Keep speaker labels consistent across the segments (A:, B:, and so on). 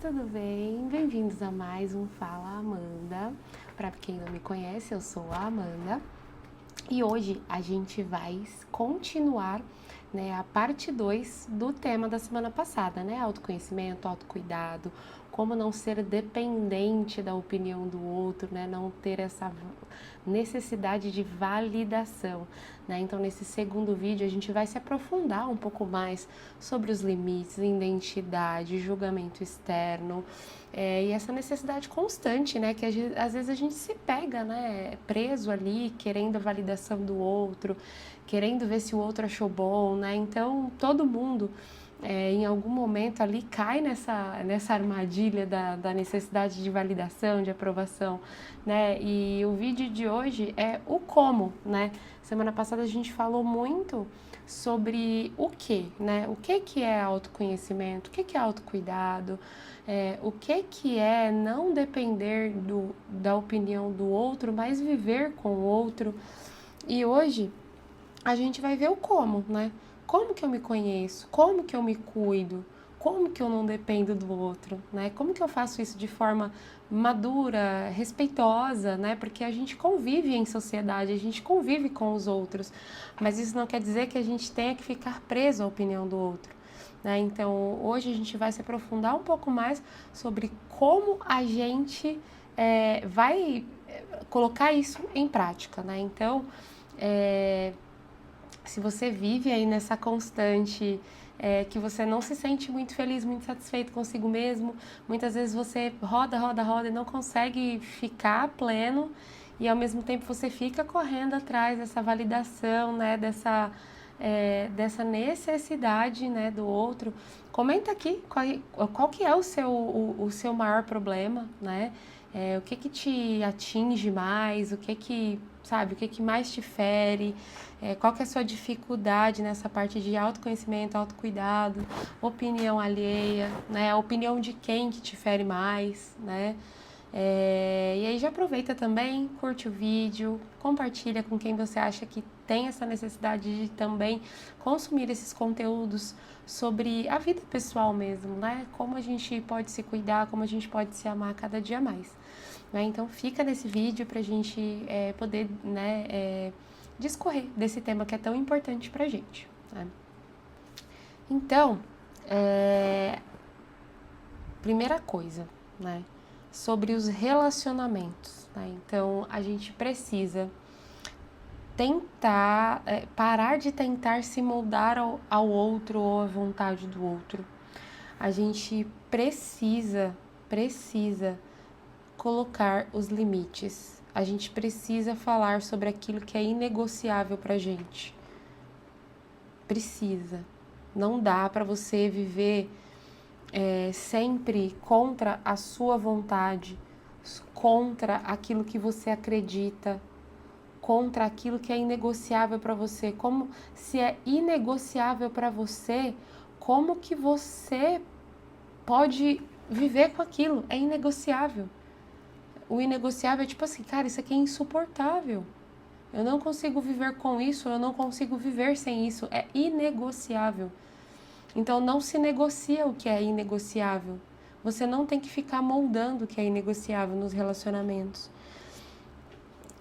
A: tudo bem? Bem-vindos a mais um Fala Amanda. Para quem não me conhece, eu sou a Amanda e hoje a gente vai continuar, a parte 2 do tema da semana passada, autoconhecimento, autocuidado, como não ser dependente da opinião do outro, não ter essa necessidade de validação, Então, nesse segundo vídeo, a gente vai se aprofundar um pouco mais sobre os limites, identidade, julgamento externo, e essa necessidade constante, que às vezes a gente se pega, preso ali, querendo a validação do outro, querendo ver se o outro achou bom, Então, todo mundo, em algum momento ali, cai nessa armadilha da necessidade de validação, de aprovação, E o vídeo de hoje é o como, Semana passada a gente falou muito sobre o que, O que é autoconhecimento, o que é autocuidado, o que é não depender da opinião do outro, mas viver com o outro. E hoje a gente vai ver o como, Como que eu me conheço? Como que eu me cuido? Como que eu não dependo do outro, Como que eu faço isso de forma madura, respeitosa, Porque a gente convive em sociedade, a gente convive com os outros, mas isso não quer dizer que a gente tenha que ficar preso à opinião do outro, Então, hoje a gente vai se aprofundar um pouco mais sobre como a gente vai colocar isso em prática, Então, se você vive aí nessa constante, que você não se sente muito feliz, muito satisfeito consigo mesmo, muitas vezes você roda e não consegue ficar pleno, e ao mesmo tempo você fica correndo atrás dessa validação, dessa necessidade, do outro. Comenta aqui qual que é o seu maior problema, o que te atinge mais, o que mais te fere, qual que é a sua dificuldade nessa parte de autoconhecimento, autocuidado, opinião alheia, a opinião de quem que te fere mais, E aí já aproveita também, curte o vídeo, compartilha com quem você acha que tem essa necessidade de também consumir esses conteúdos sobre a vida pessoal mesmo, Como a gente pode se cuidar, como a gente pode se amar cada dia mais. Então fica nesse vídeo pra gente poder discorrer desse tema que é tão importante pra gente. Então, primeira coisa, sobre os relacionamentos. Então, a gente precisa tentar, parar de tentar se moldar ao outro ou à vontade do outro. A gente precisa colocar os limites. A gente precisa falar sobre aquilo que é inegociável pra gente. Precisa. Não dá para você viver sempre contra a sua vontade, contra aquilo que você acredita, contra aquilo que é inegociável para você. Como se é inegociável para você, como que você pode viver com aquilo? É inegociável. O inegociável é tipo assim, cara, isso aqui é insuportável. Eu não consigo viver com isso, eu não consigo viver sem isso. É inegociável. Então, não se negocia o que é inegociável. Você não tem que ficar moldando o que é inegociável nos relacionamentos.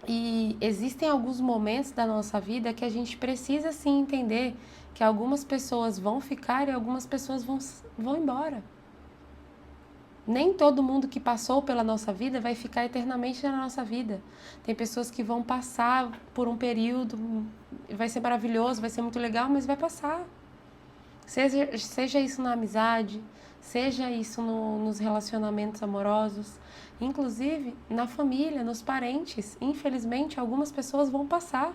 A: E existem alguns momentos da nossa vida que a gente precisa sim entender que algumas pessoas vão ficar e algumas pessoas vão embora. Nem todo mundo que passou pela nossa vida vai ficar eternamente na nossa vida. Tem pessoas que vão passar por um período, vai ser maravilhoso, vai ser muito legal, mas vai passar. Seja isso na amizade, seja isso nos relacionamentos amorosos, inclusive na família, nos parentes. Infelizmente, algumas pessoas vão passar.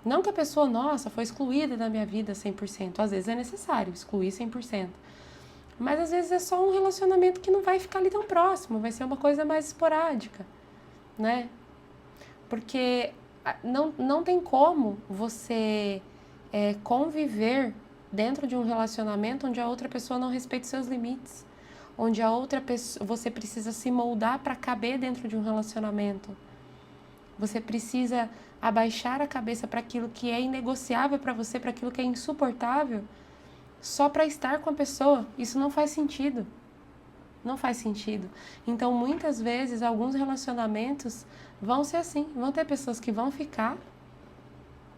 A: Não que a pessoa, nossa, foi excluída da minha vida 100%. Às vezes é necessário excluir 100%. Mas às vezes é só um relacionamento que não vai ficar ali tão próximo, vai ser uma coisa mais esporádica, Porque não tem como você conviver dentro de um relacionamento onde a outra pessoa não respeita os seus limites, onde a outra pessoa, você precisa se moldar para caber dentro de um relacionamento. Você precisa abaixar a cabeça para aquilo que é inegociável para você, para aquilo que é insuportável, só para estar com a pessoa. Isso não faz sentido. Não faz sentido. Então, muitas vezes, alguns relacionamentos vão ser assim. Vão ter pessoas que vão ficar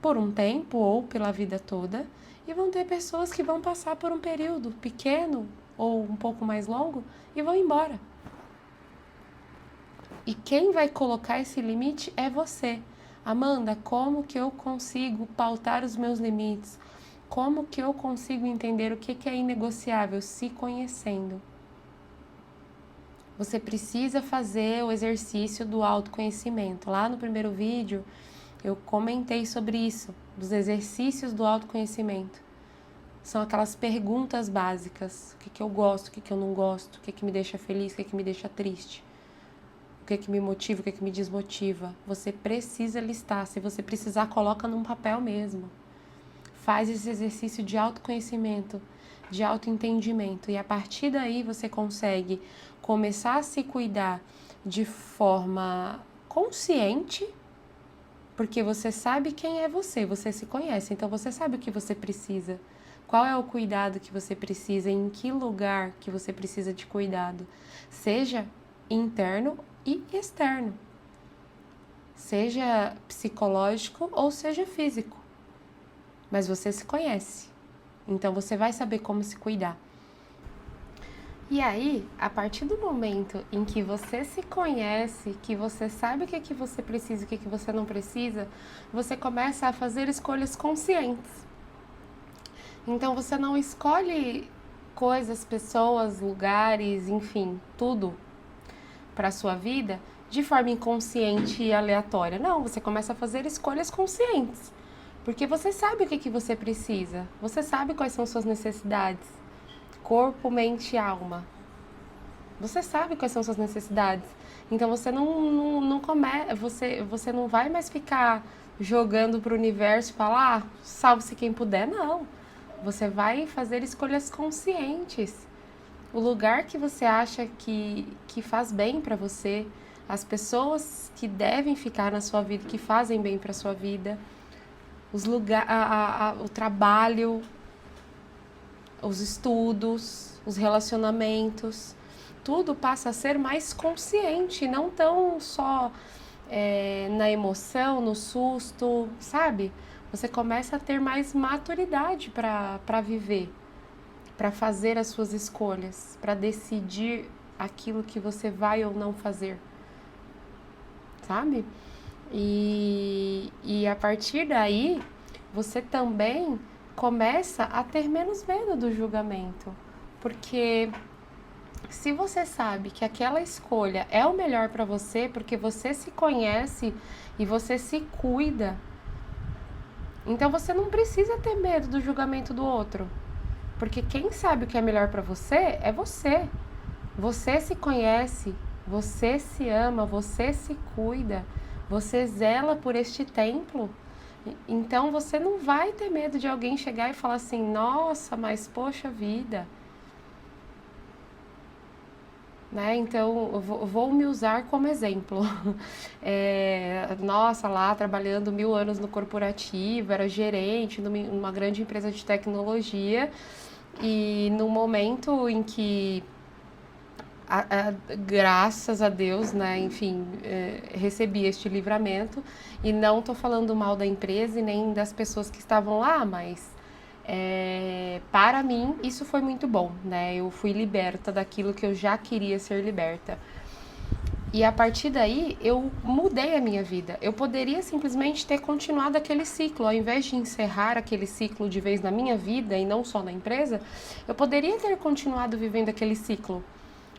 A: por um tempo ou pela vida toda, e vão ter pessoas que vão passar por um período pequeno ou um pouco mais longo e vão embora. E quem vai colocar esse limite é você. Amanda, como que eu consigo pautar os meus limites? Como que eu consigo entender o que é inegociável? Se conhecendo. Você precisa fazer o exercício do autoconhecimento. Lá no primeiro vídeo, eu comentei sobre isso, dos exercícios do autoconhecimento. São aquelas perguntas básicas. O que eu gosto, o que eu não gosto, o que me deixa feliz, o que me deixa triste. O que me motiva, o que me desmotiva. Você precisa listar. Se você precisar, coloca num papel mesmo. Faz esse exercício de autoconhecimento, de autoentendimento. E a partir daí você consegue começar a se cuidar de forma consciente, porque você sabe quem é você se conhece, então você sabe o que você precisa. Qual é o cuidado que você precisa, em que lugar que você precisa de cuidado, seja interno e externo, seja psicológico ou seja físico, mas você se conhece, então você vai saber como se cuidar. E aí, a partir do momento em que você se conhece, que você sabe o que você precisa e o que você não precisa, você começa a fazer escolhas conscientes. Então você não escolhe coisas, pessoas, lugares, enfim, tudo para a sua vida de forma inconsciente e aleatória. Não, você começa a fazer escolhas conscientes. Porque você sabe o que você precisa. Você sabe quais são suas necessidades. Corpo, mente e alma. Você sabe quais são suas necessidades. Então você você não vai mais ficar jogando para o universo e falar, salve-se quem puder. Não. Você vai fazer escolhas conscientes. O lugar que você acha que faz bem para você, as pessoas que devem ficar na sua vida, que fazem bem para sua vida, o trabalho, os estudos, os relacionamentos, tudo passa a ser mais consciente, não tão só na emoção, no susto, sabe? Você começa a ter mais maturidade para viver, para fazer as suas escolhas, para decidir aquilo que você vai ou não fazer, sabe? E a partir daí, você também começa a ter menos medo do julgamento. Porque se você sabe que aquela escolha é o melhor para você, porque você se conhece e você se cuida, então você não precisa ter medo do julgamento do outro. Porque quem sabe o que é melhor para você é você. Você se conhece, você se ama, você se cuida, você zela por este templo. Então você não vai ter medo de alguém chegar e falar assim, nossa, mas poxa vida. Né? Então eu vou me usar como exemplo. Nossa, lá trabalhando 1000 anos no corporativo, era gerente numa grande empresa de tecnologia, e no momento em que graças a Deus, né, enfim, recebi este livramento, e não tô falando mal da empresa e nem das pessoas que estavam lá, mas para mim isso foi muito bom, né, eu fui liberta daquilo que eu já queria ser liberta. E a partir daí eu mudei a minha vida. Eu poderia simplesmente ter continuado aquele ciclo, ao invés de encerrar aquele ciclo de vez na minha vida e não só na empresa, eu poderia ter continuado vivendo aquele ciclo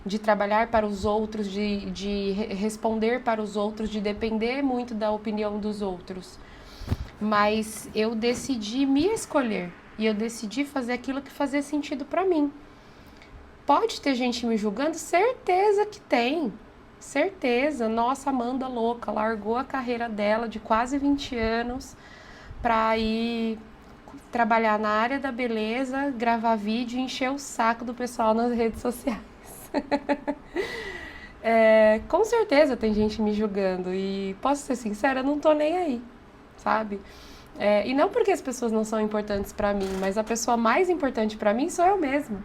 A: de trabalhar para os outros, de responder para os outros, de depender muito da opinião dos outros. Mas eu decidi me escolher e eu decidi fazer aquilo que fazia sentido para mim. Pode ter gente me julgando? Certeza que tem. Certeza. Nossa, Amanda louca, largou a carreira dela de quase 20 anos para ir trabalhar na área da beleza, gravar vídeo e encher o saco do pessoal nas redes sociais. Com certeza tem gente me julgando e posso ser sincera, eu não tô nem aí, sabe? E não porque as pessoas não são importantes pra mim, mas a pessoa mais importante pra mim sou eu mesma.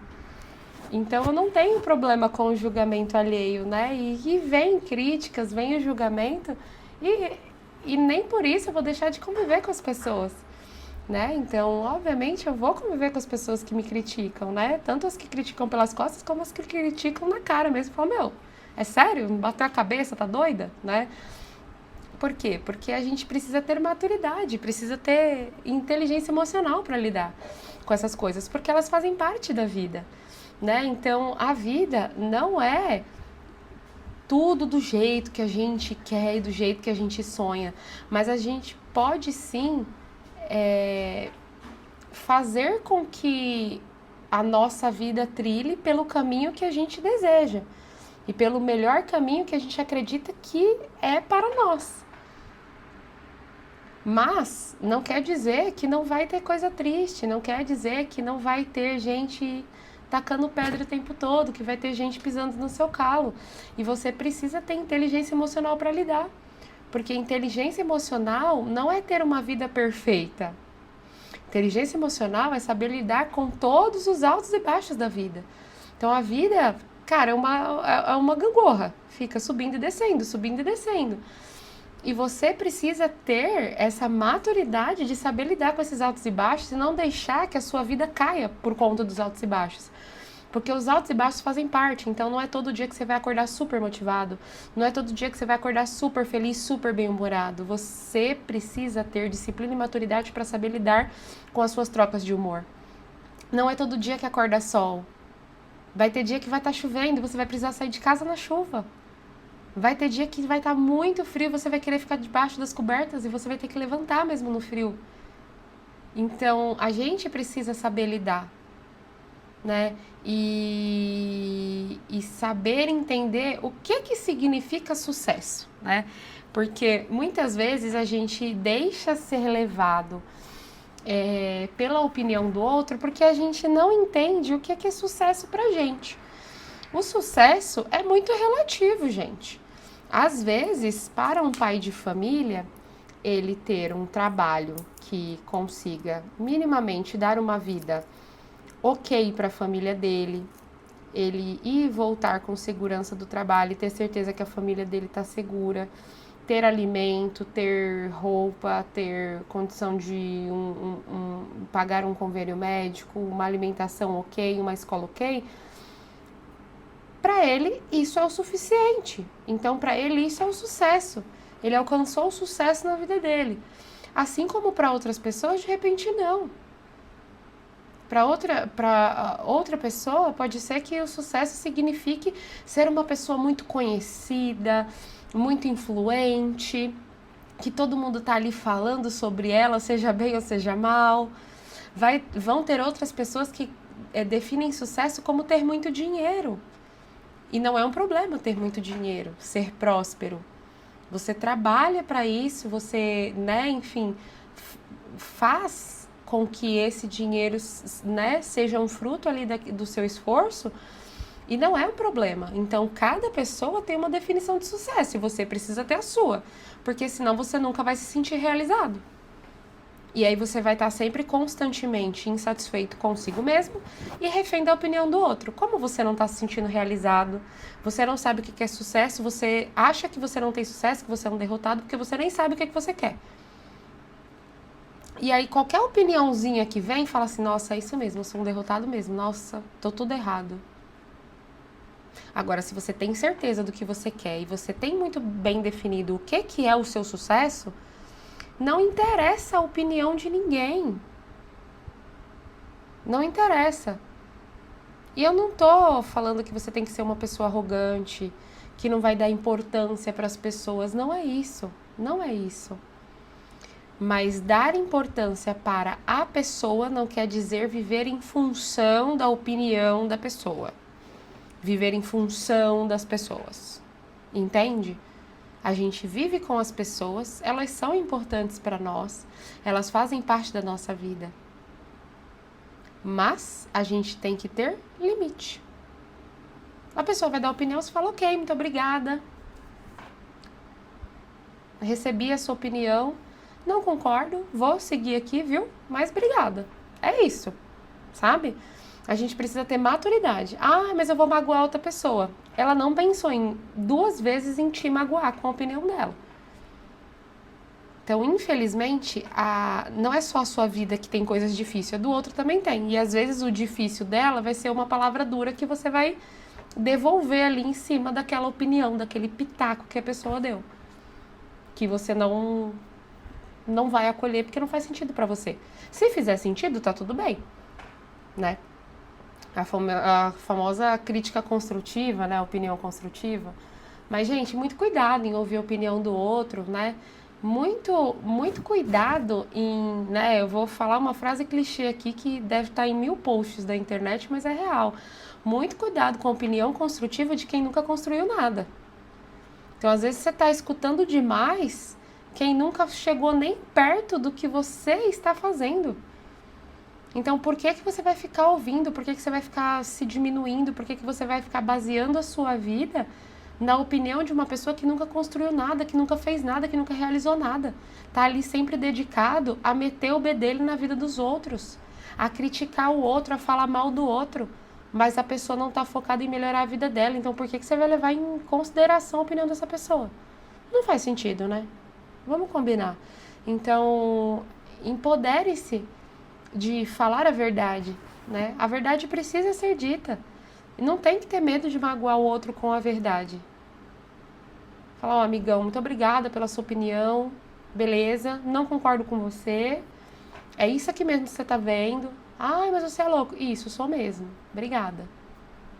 A: Então eu não tenho problema com o julgamento alheio, né? E vem críticas, vem o julgamento, e nem por isso eu vou deixar de conviver com as pessoas, né? Então, obviamente, eu vou conviver com as pessoas que me criticam, né? Tanto as que criticam pelas costas, como as que criticam na cara mesmo. Falam, meu, é sério? Bateu a cabeça, tá doida? Né? Por quê? Porque a gente precisa ter maturidade, precisa ter inteligência emocional para lidar com essas coisas, porque elas fazem parte da vida, né? Então, a vida não é tudo do jeito que a gente quer e do jeito que a gente sonha, mas a gente pode sim fazer com que a nossa vida trilhe pelo caminho que a gente deseja e pelo melhor caminho que a gente acredita que é para nós. Mas não quer dizer que não vai ter coisa triste, não quer dizer que não vai ter gente tacando pedra o tempo todo, que vai ter gente pisando no seu calo. E você precisa ter inteligência emocional para lidar. Porque inteligência emocional não é ter uma vida perfeita. Inteligência emocional é saber lidar com todos os altos e baixos da vida. Então a vida, cara, é uma gangorra. Fica subindo e descendo, subindo e descendo. E você precisa ter essa maturidade de saber lidar com esses altos e baixos e não deixar que a sua vida caia por conta dos altos e baixos. Porque os altos e baixos fazem parte, então não é todo dia que você vai acordar super motivado, não é todo dia que você vai acordar super feliz, super bem-humorado. Você precisa ter disciplina e maturidade para saber lidar com as suas trocas de humor. Não é todo dia que acorda sol. Vai ter dia que vai estar chovendo e você vai precisar sair de casa na chuva. Vai ter dia que vai estar muito frio, você vai querer ficar debaixo das cobertas e você vai ter que levantar mesmo no frio. Então, a gente precisa saber lidar, né? E saber entender o que significa sucesso, né? Porque muitas vezes a gente deixa ser levado pela opinião do outro porque a gente não entende o que é sucesso pra gente. O sucesso é muito relativo, gente. Às vezes, para um pai de família, ele ter um trabalho que consiga minimamente dar uma vida ok para a família dele, ele ir e voltar com segurança do trabalho e ter certeza que a família dele está segura, ter alimento, ter roupa, ter condição de pagar um convênio médico, uma alimentação ok, uma escola ok. Para ele, isso é o suficiente. Então, para ele, isso é o sucesso. Ele alcançou o sucesso na vida dele. Assim como para outras pessoas, de repente, não. Para outra pessoa, pode ser que o sucesso signifique ser uma pessoa muito conhecida, muito influente, que todo mundo está ali falando sobre ela, seja bem ou seja mal. Vão ter outras pessoas que definem sucesso como ter muito dinheiro. E não é um problema ter muito dinheiro, ser próspero. Você trabalha para isso, você, né, enfim, faz com que esse dinheiro, né, seja um fruto ali do seu esforço e não é um problema. Então, cada pessoa tem uma definição de sucesso e você precisa ter a sua, porque senão você nunca vai se sentir realizado. E aí você vai estar sempre constantemente insatisfeito consigo mesmo e refém da opinião do outro. Como você não está se sentindo realizado, você não sabe o que é sucesso, você acha que você não tem sucesso, que você é um derrotado, porque você nem sabe o que você quer. E aí qualquer opiniãozinha que vem, fala assim, nossa, é isso mesmo, eu sou um derrotado mesmo, nossa, tô tudo errado. Agora, se você tem certeza do que você quer e você tem muito bem definido o que é o seu sucesso, não interessa a opinião de ninguém. Não interessa. E eu não tô falando que você tem que ser uma pessoa arrogante, que não vai dar importância para as pessoas. Não é isso. Não é isso. Mas dar importância para a pessoa não quer dizer viver em função da opinião da pessoa. Viver em função das pessoas. Entende? A gente vive com as pessoas, elas são importantes para nós, elas fazem parte da nossa vida. Mas a gente tem que ter limite. A pessoa vai dar opinião, você fala, ok, muito obrigada. Recebi a sua opinião, não concordo, vou seguir aqui, viu? Mas obrigada. É isso, sabe? A gente precisa ter maturidade. Ah, mas eu vou magoar outra pessoa. Ela não pensou em 2 vezes em te magoar com a opinião dela. Então, infelizmente, não é só a sua vida que tem coisas difíceis, a do outro também tem. E às vezes o difícil dela vai ser uma palavra dura que você vai devolver ali em cima daquela opinião, daquele pitaco que a pessoa deu. Que você não vai acolher porque não faz sentido pra você. Se fizer sentido, tá tudo bem, né? A famosa crítica construtiva, né? A opinião construtiva. Mas, gente, muito cuidado em ouvir a opinião do outro, né? Muito cuidado em, né? Eu vou falar uma frase clichê aqui que deve estar em 1000 posts da internet, mas é real. Muito cuidado com a opinião construtiva de quem nunca construiu nada. Então, às vezes, você está escutando demais quem nunca chegou nem perto do que você está fazendo. Então, por que você vai ficar ouvindo? Por que você vai ficar se diminuindo? Por que você vai ficar baseando a sua vida na opinião de uma pessoa que nunca construiu nada, que nunca fez nada, que nunca realizou nada? Tá ali sempre dedicado a meter o bedelho na vida dos outros, a criticar o outro, a falar mal do outro. Mas a pessoa não tá focada em melhorar a vida dela. Então, por que você vai levar em consideração a opinião dessa pessoa? Não faz sentido, né? Vamos combinar. Então, empodere-se de falar a verdade, né? A verdade precisa ser dita. Não tem que ter medo de magoar o outro com a verdade. Falar, ó, amigão, muito obrigada pela sua opinião, beleza, não concordo com você, é isso aqui mesmo que você tá vendo. Ai, mas você é louco. Isso, sou mesmo, obrigada.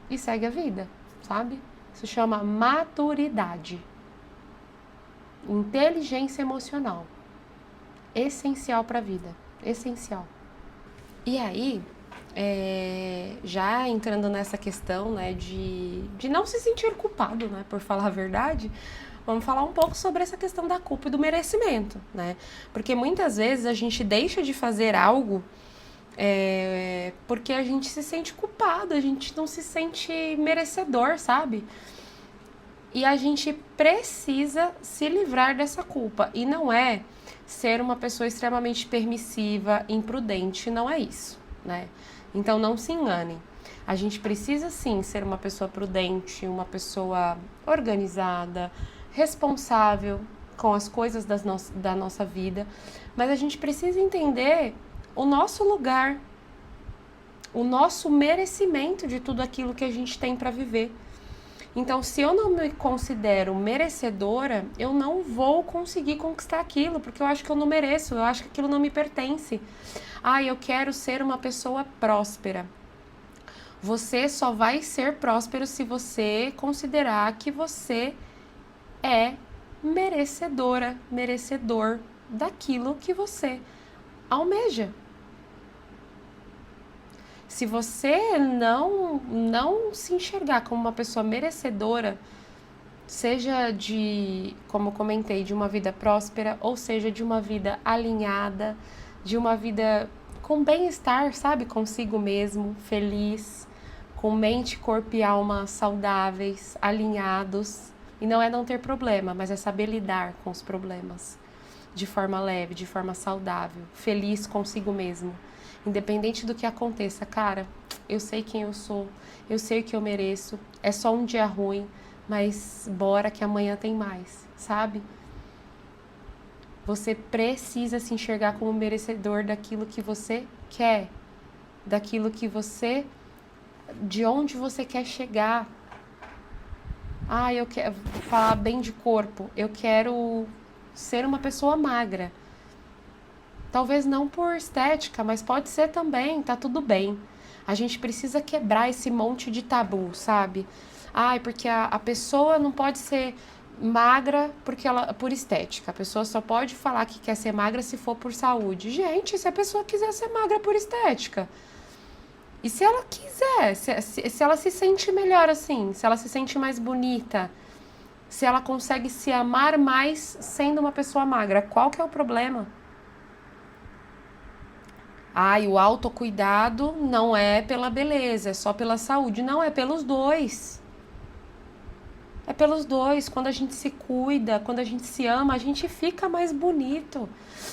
A: E segue a vida, sabe? Isso chama maturidade. Inteligência emocional. Essencial pra vida, essencial. E aí, já entrando nessa questão, né, de não se sentir culpado, né, por falar a verdade, vamos falar um pouco sobre essa questão da culpa e do merecimento, né? Porque muitas vezes a gente deixa de fazer algo porque a gente se sente culpado, a gente não se sente merecedor, sabe? E a gente precisa se livrar dessa culpa. E não é ser uma pessoa extremamente permissiva, imprudente, não é isso, né? Então não se enganem. A gente precisa sim ser uma pessoa prudente, uma pessoa organizada, responsável com as coisas da nossa vida, mas a gente precisa entender o nosso lugar, o nosso merecimento de tudo aquilo que a gente tem para viver. Então, se eu não me considero merecedora, eu não vou conseguir conquistar aquilo, porque eu acho que eu não mereço, eu acho que aquilo não me pertence. Ah, eu quero ser uma pessoa próspera. Você só vai ser próspero se você considerar que você é merecedora, merecedor daquilo que você almeja. Se você não se enxergar como uma pessoa merecedora, seja de, como comentei, de uma vida próspera, ou seja, de uma vida alinhada, de uma vida com bem-estar, sabe? Consigo mesmo, feliz, com mente, corpo e alma saudáveis, alinhados. E não é não ter problema, mas é saber lidar com os problemas de forma leve, de forma saudável, feliz consigo mesmo. Independente do que aconteça, cara, eu sei quem eu sou, eu sei o que eu mereço, é só um dia ruim, mas bora que amanhã tem mais, sabe? Você precisa se enxergar como merecedor daquilo que você quer, daquilo que você, de onde você quer chegar. Ah, eu quero falar bem de corpo, eu quero ser uma pessoa magra. Talvez não por estética, mas pode ser também, tá tudo bem. A gente precisa quebrar esse monte de tabu, sabe? Ai, porque a pessoa não pode ser magra por estética. A pessoa só pode falar que quer ser magra se for por saúde. Gente, se a pessoa quiser ser magra por estética, e se ela quiser, se ela se sente melhor assim, se ela se sente mais bonita, se ela consegue se amar mais sendo uma pessoa magra, qual que é o problema? E o autocuidado não é pela beleza, é só pela saúde. Não, é pelos dois. É pelos dois. Quando a gente se cuida, quando a gente se ama, a gente fica mais bonito.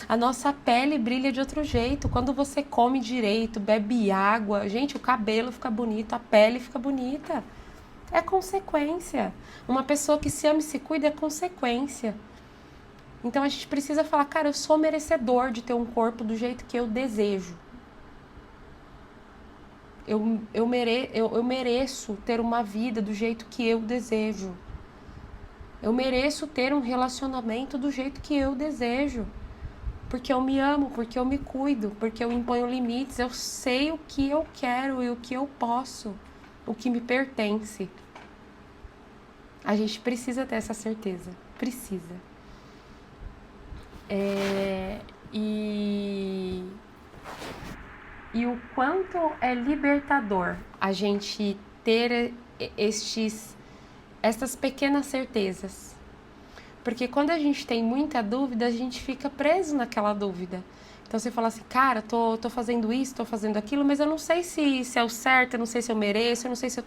A: A nossa pele brilha de outro jeito. Quando você come direito, bebe água, gente, o cabelo fica bonito, a pele fica bonita. É consequência. Uma pessoa que se ama e se cuida é consequência. Então a gente precisa falar, cara, eu sou merecedor de ter um corpo do jeito que eu desejo. Eu mereço ter uma vida do jeito que eu desejo. Eu mereço ter um relacionamento do jeito que eu desejo. Porque eu me amo, porque eu me cuido, porque eu imponho limites, eu sei o que eu quero e o que eu posso, o que me pertence. A gente precisa ter essa certeza. Precisa. E o quanto é libertador a gente ter essas pequenas certezas. Porque quando a gente tem muita dúvida, a gente fica preso naquela dúvida. Então você fala assim, cara, tô fazendo isso, tô fazendo aquilo, mas eu não sei se é o certo, eu não sei se eu mereço, eu não sei se eu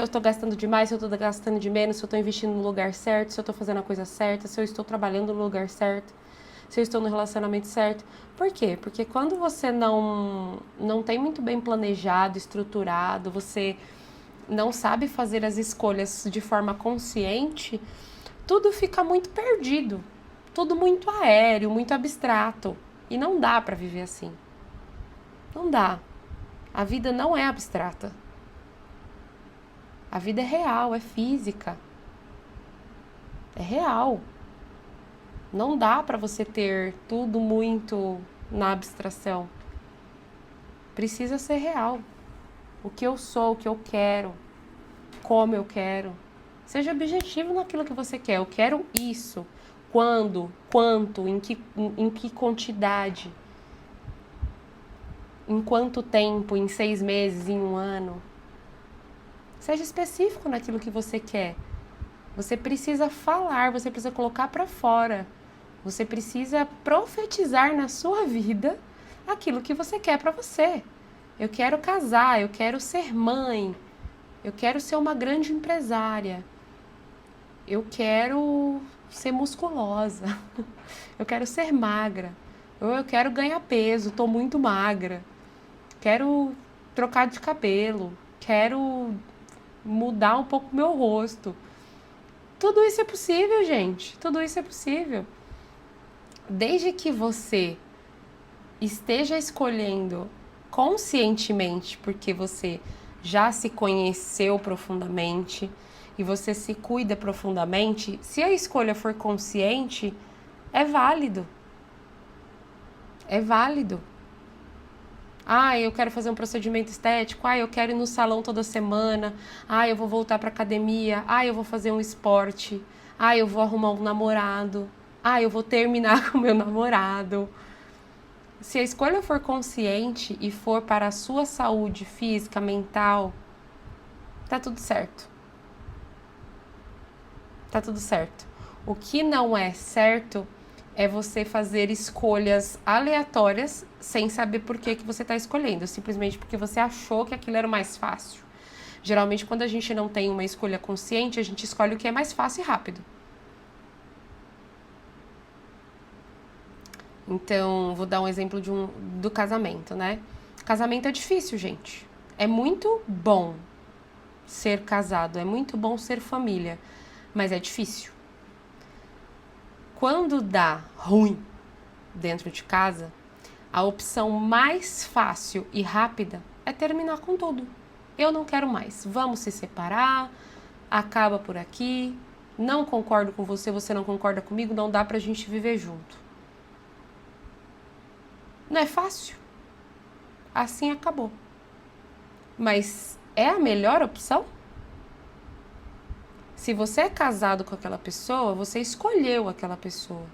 A: tô gastando demais, se eu tô gastando de menos, se eu tô investindo no lugar certo, se eu tô fazendo a coisa certa, se eu estou trabalhando no lugar certo, se eu estou no relacionamento certo. Por quê? Porque quando você não tem muito bem planejado, estruturado, você não sabe fazer as escolhas de forma consciente, tudo fica muito perdido, tudo muito aéreo, muito abstrato. E não dá para viver assim. Não dá. A vida não é abstrata. A vida é real, é física. É real. Não dá para você ter tudo muito na abstração. Precisa ser real. O que eu sou, o que eu quero, como eu quero. Seja objetivo naquilo que você quer. Eu quero isso. Quando, quanto, em que quantidade, em quanto tempo, em 6 meses, em 1 ano. Seja específico naquilo que você quer. Você precisa falar, você precisa colocar para fora. Você precisa profetizar na sua vida aquilo que você quer para você. Eu quero casar, eu quero ser mãe, eu quero ser uma grande empresária, eu quero ser musculosa, eu quero ser magra, eu quero ganhar peso, estou muito magra, quero trocar de cabelo, quero mudar um pouco meu rosto. Tudo isso é possível, gente, tudo isso é possível. Desde que você esteja escolhendo conscientemente, porque você já se conheceu profundamente e você se cuida profundamente, se a escolha for consciente, é válido. É válido. Ah, eu quero fazer um procedimento estético. Ah, eu quero ir no salão toda semana. Ah, eu vou voltar para academia. Ah, eu vou fazer um esporte. Ah, eu vou arrumar um namorado. Ah, eu vou terminar com meu namorado. Se a escolha for consciente e for para a sua saúde física, mental, tá tudo certo. Tá tudo certo. O que não é certo é você fazer escolhas aleatórias sem saber por que você está escolhendo, simplesmente porque você achou que aquilo era o mais fácil. Geralmente, quando a gente não tem uma escolha consciente, a gente escolhe o que é mais fácil e rápido. Então, vou dar um exemplo do casamento, né? Casamento é difícil, gente. É muito bom ser casado, é muito bom ser família, mas é difícil. Quando dá ruim dentro de casa, a opção mais fácil e rápida é terminar com tudo. Eu não quero mais, vamos se separar, acaba por aqui, não concordo com você, você não concorda comigo, não dá pra gente viver junto. Não é fácil? Assim acabou. Mas é a melhor opção? Se você é casado com aquela pessoa, você escolheu aquela pessoa.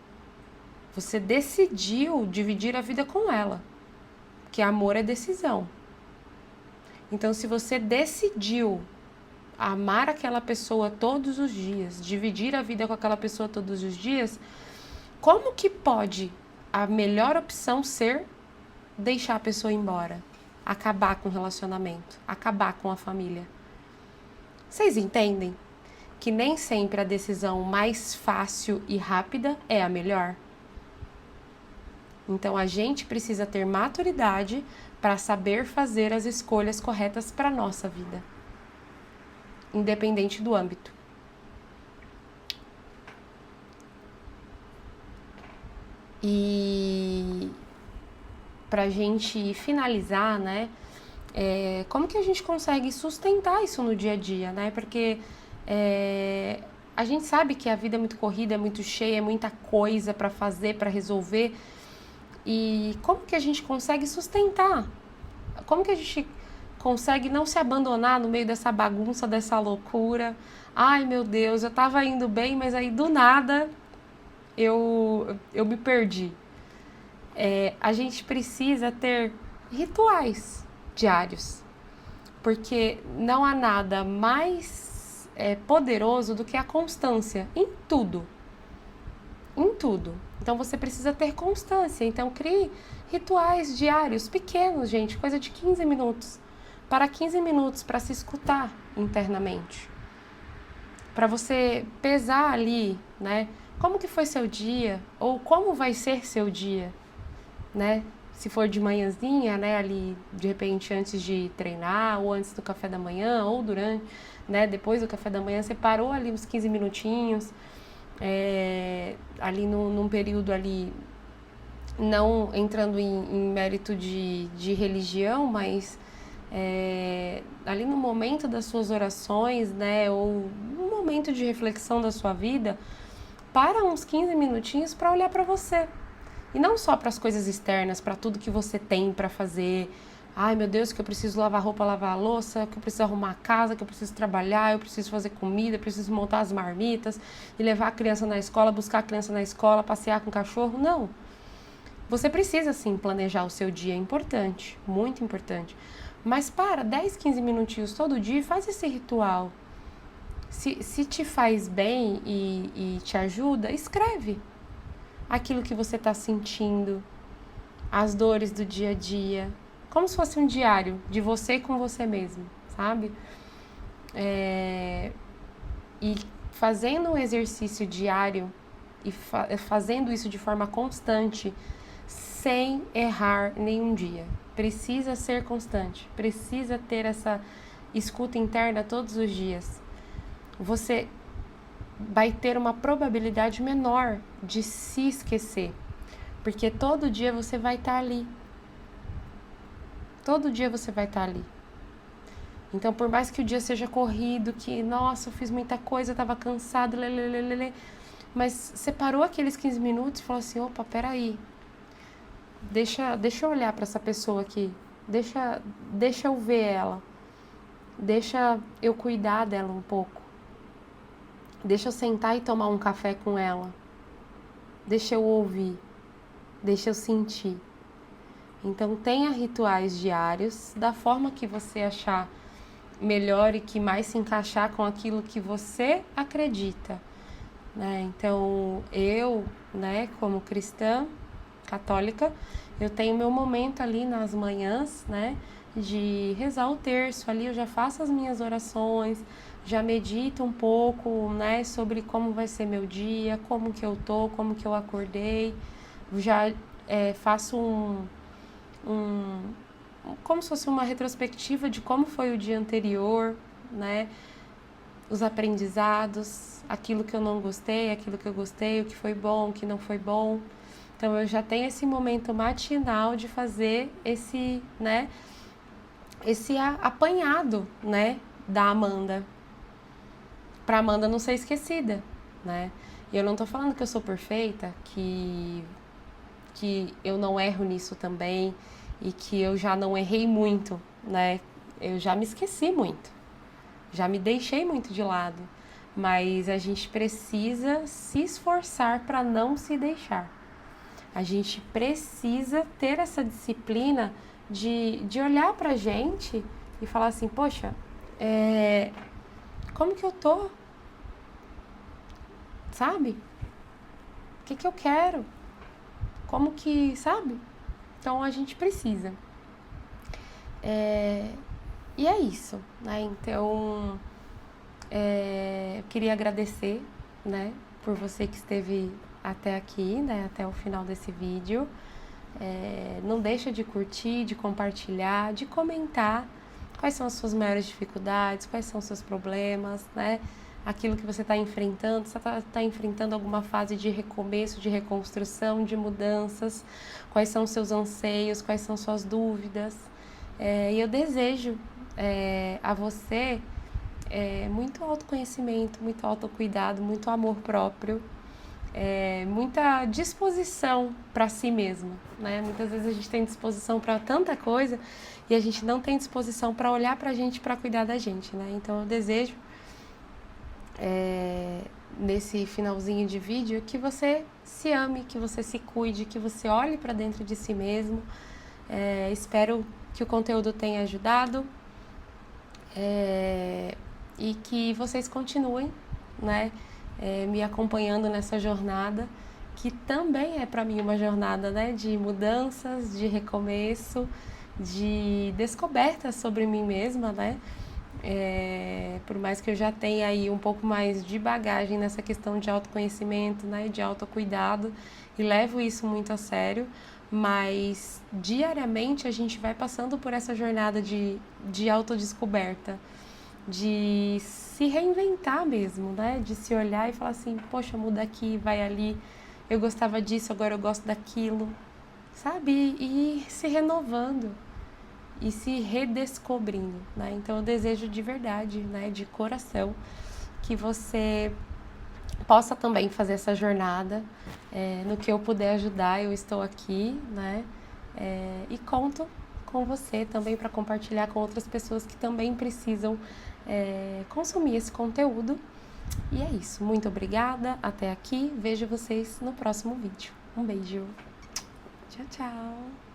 A: Você decidiu dividir a vida com ela. Porque amor é decisão. Então, se você decidiu amar aquela pessoa todos os dias, dividir a vida com aquela pessoa todos os dias, como que pode a melhor opção ser deixar a pessoa embora? Acabar com o relacionamento, acabar com a família. Vocês entendem? que nem sempre a decisão mais fácil e rápida é a melhor. Então a gente precisa ter maturidade para saber fazer as escolhas corretas para a nossa vida, independente do âmbito. E para a gente finalizar, né? Como que a gente consegue sustentar isso no dia a dia, né? Porque a gente sabe que a vida é muito corrida, é muito cheia, é muita coisa para fazer, para resolver. E como que a gente consegue sustentar? Como que a gente consegue não se abandonar no meio dessa bagunça, dessa loucura? Ai, meu Deus, eu tava indo bem, mas aí do nada eu me perdi. A gente precisa ter rituais diários, porque não há nada mais poderoso do que a constância em tudo. Em tudo. Então você precisa ter constância. Então crie rituais diários, pequenos, gente, coisa de 15 minutos. Para 15 minutos para se escutar internamente. Para você pesar ali, né? Como que foi seu dia? Ou como vai ser seu dia, né? Se for de manhãzinha, né? Ali, de repente, antes de treinar, ou antes do café da manhã, ou durante, né? Depois do café da manhã, você parou ali uns 15 minutinhos. Ali num período ali, não entrando em mérito de religião, mas ali no momento das suas orações, né, ou no momento de reflexão da sua vida, para uns 15 minutinhos para olhar para você. E não só para as coisas externas, para tudo que você tem para fazer. Ai, meu Deus, que eu preciso lavar roupa, lavar a louça, que eu preciso arrumar a casa, que eu preciso trabalhar, eu preciso fazer comida, eu preciso montar as marmitas e levar a criança na escola, buscar a criança na escola, passear com o cachorro. Não. Você precisa, sim, planejar o seu dia. É importante, muito importante. Mas para 10, 15 minutinhos todo dia, faz esse ritual. Se te faz bem e te ajuda, escreve aquilo que você está sentindo, as dores do dia a dia, como se fosse um diário de você com você mesmo, sabe? E fazendo um exercício diário e fazendo isso de forma constante, sem errar nenhum dia. Precisa ser constante, precisa ter essa escuta interna todos os dias. Você vai ter uma probabilidade menor de se esquecer, porque todo dia você vai estar ali. Todo dia você vai estar ali. Então, por mais que o dia seja corrido, que, nossa, eu fiz muita coisa, eu tava cansado, mas você parou aqueles 15 minutos e falou assim, opa, peraí, deixa eu olhar para essa pessoa aqui, deixa eu ver ela, deixa eu cuidar dela um pouco, deixa eu sentar e tomar um café com ela, deixa eu ouvir, deixa eu sentir. Então tenha rituais diários da forma que você achar melhor e que mais se encaixar com aquilo que você acredita, né? Então eu, né, como cristã católica, eu tenho meu momento ali nas manhãs, né, de rezar o terço. Ali eu já faço as minhas orações, já medito um pouco, né, sobre como vai ser meu dia, como que eu tô, como que eu acordei, já faço como se fosse uma retrospectiva de como foi o dia anterior, né, os aprendizados, aquilo que eu não gostei, aquilo que eu gostei, o que foi bom, o que não foi bom. Então eu já tenho esse momento matinal de fazer esse, né, esse apanhado, né, da Amanda, para Amanda não ser esquecida, né? E eu não tô falando que eu sou perfeita, que eu não erro nisso também e que eu já não errei muito, né? Eu já me esqueci muito, já me deixei muito de lado, mas a gente precisa se esforçar para não se deixar. A gente precisa ter essa disciplina de olhar pra gente e falar assim, poxa, como que eu tô? Sabe? O que eu quero? Como que, sabe? Então a gente precisa. E é isso, né? Então Eu queria agradecer, né, por você que esteve até aqui, né, até o final desse vídeo. Não deixa de curtir, de compartilhar, de comentar quais são as suas maiores dificuldades, quais são os seus problemas, né? Aquilo que você está enfrentando, você está enfrentando alguma fase de recomeço, de reconstrução, de mudanças, quais são os seus anseios, quais são suas dúvidas. E eu desejo a você muito autoconhecimento, muito autocuidado, muito amor próprio, muita disposição para si mesmo, né? Muitas vezes a gente tem disposição para tanta coisa e a gente não tem disposição para olhar para a gente, para cuidar da gente, né? Então eu desejo nesse finalzinho de vídeo que você se ame, que você se cuide, que você olhe para dentro de si mesmo. Espero que o conteúdo tenha ajudado e que vocês continuem, né, me acompanhando nessa jornada, que também é para mim uma jornada, né, de mudanças, de recomeço, de descoberta sobre mim mesma, né? Por mais que eu já tenha aí um pouco mais de bagagem nessa questão de autoconhecimento, né, de autocuidado, e levo isso muito a sério, mas diariamente a gente vai passando por essa jornada de autodescoberta, de se reinventar mesmo, né, de se olhar e falar assim, poxa, muda aqui, vai ali, eu gostava disso, agora eu gosto daquilo, sabe? E se renovando e se redescobrindo, né? Então eu desejo de verdade, né, de coração, que você possa também fazer essa jornada, no que eu puder ajudar, eu estou aqui, né? E conto com você também para compartilhar com outras pessoas que também precisam consumir esse conteúdo. E é isso, muito obrigada, até aqui, vejo vocês no próximo vídeo. Um beijo, tchau, tchau!